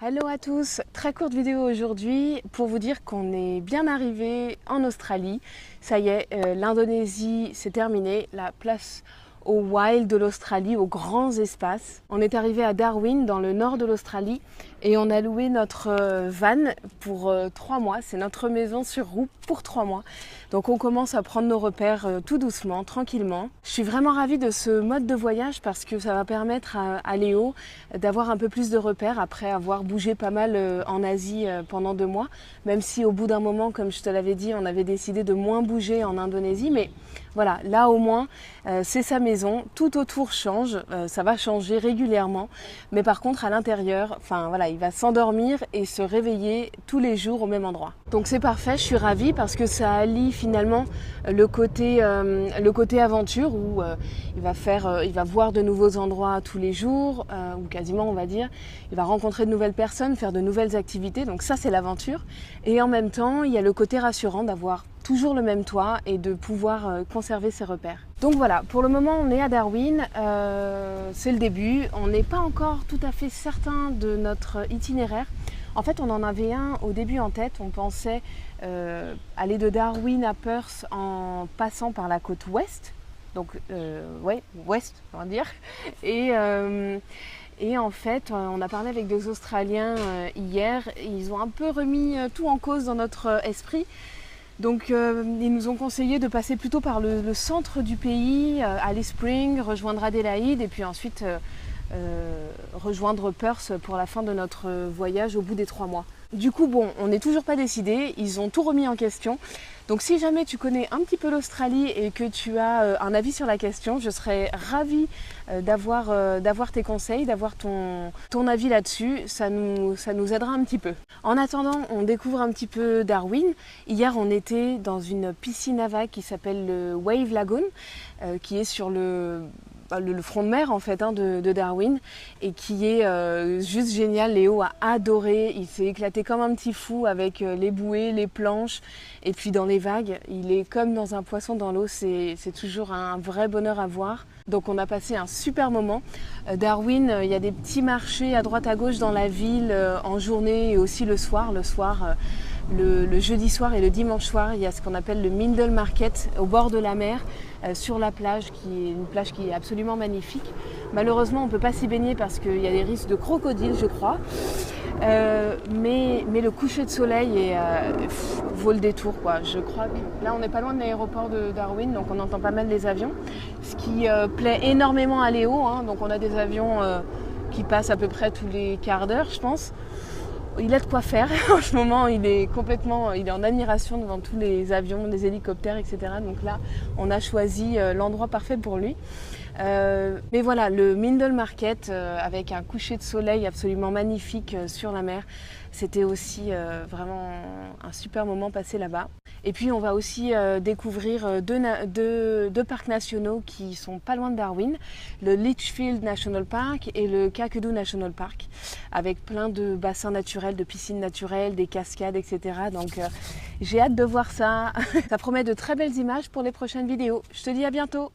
Hello à tous, très courte vidéo aujourd'hui pour vous dire qu'on est bien arrivé en Australie. Ça y est, l'Indonésie c'est terminé, la place au wild de l'Australie, aux grands espaces. On est arrivé à Darwin dans le nord de l'Australie et on a loué notre van pour 3 mois. C'est notre maison sur roue pour 3 mois. Donc on commence à prendre nos repères tout doucement, tranquillement. Je suis vraiment ravie de ce mode de voyage parce que ça va permettre à Léo d'avoir un peu plus de repères après avoir bougé pas mal en Asie pendant 2 mois. Même si au bout d'un moment, comme je te l'avais dit, on avait décidé de moins bouger en Indonésie. Mais voilà, là au moins, c'est sa maison. Tout autour change, ça va changer régulièrement. Mais par contre, à l'intérieur, enfin voilà, il va s'endormir et se réveiller tous les jours au même endroit. Donc c'est parfait, je suis ravie parce que ça allie finalement le côté aventure où il va voir de nouveaux endroits tous les jours, ou quasiment on va dire. Il va rencontrer de nouvelles personnes, faire de nouvelles activités. Donc ça c'est l'aventure. Et en même temps, il y a le côté rassurant d'avoir toujours le même toit et de pouvoir conserver ses repères. Donc voilà, pour le moment on est à Darwin, c'est le début, on n'est pas encore tout à fait certain de notre itinéraire. En fait on en avait un au début en tête, on pensait aller de Darwin à Perth en passant par la côte ouest, donc ouest on va dire, et en fait, on a parlé avec des Australiens hier, et ils ont un peu remis tout en cause dans notre esprit. Donc ils nous ont conseillé de passer plutôt par le centre du pays, Alice Springs, rejoindre Adélaïde et puis ensuite rejoindre Perth pour la fin de notre voyage au bout des 3 mois. Du coup, bon, on n'est toujours pas décidé, ils ont tout remis en question. Donc si jamais tu connais un petit peu l'Australie et que tu as un avis sur la question, je serais ravie d'avoir tes conseils, d'avoir ton avis là-dessus. Ça nous aidera un petit peu. En attendant, on découvre un petit peu Darwin. Hier, on était dans une piscine à vagues qui s'appelle le Wave Lagoon, qui est sur le front de mer en fait de Darwin et qui est juste génial. Léo a adoré, il s'est éclaté comme un petit fou avec les bouées, les planches et puis dans les vagues. Il est comme dans un poisson dans l'eau, c'est toujours un vrai bonheur à voir. Donc on a passé un super moment. Darwin, il y a des petits marchés à droite à gauche dans la ville en journée et aussi le soir. Le jeudi soir et le dimanche soir, il y a ce qu'on appelle le Mindel Market au bord de la mer, sur la plage, qui est une plage qui est absolument magnifique. Malheureusement, on ne peut pas s'y baigner parce qu'il y a des risques de crocodiles, je crois. Mais le coucher de soleil vaut le détour, quoi. Je crois que là, on n'est pas loin de l'aéroport de Darwin, donc on entend pas mal les avions. Ce qui plaît énormément à Léo, hein. Donc on a des avions qui passent à peu près tous les quarts d'heure, je pense. Il a de quoi faire. En ce moment, il est en admiration devant tous les avions, les hélicoptères, etc. Donc là, on a choisi l'endroit parfait pour lui. Mais voilà, le Mindel Market avec un coucher de soleil absolument magnifique sur la mer, c'était aussi vraiment un super moment passé là-bas. Et puis on va aussi découvrir deux parcs nationaux qui sont pas loin de Darwin, le Litchfield National Park et le Kakadu National Park, avec plein de bassins naturels, de piscines naturelles, des cascades, etc. Donc j'ai hâte de voir ça. Ça promet de très belles images pour les prochaines vidéos. Je te dis à bientôt.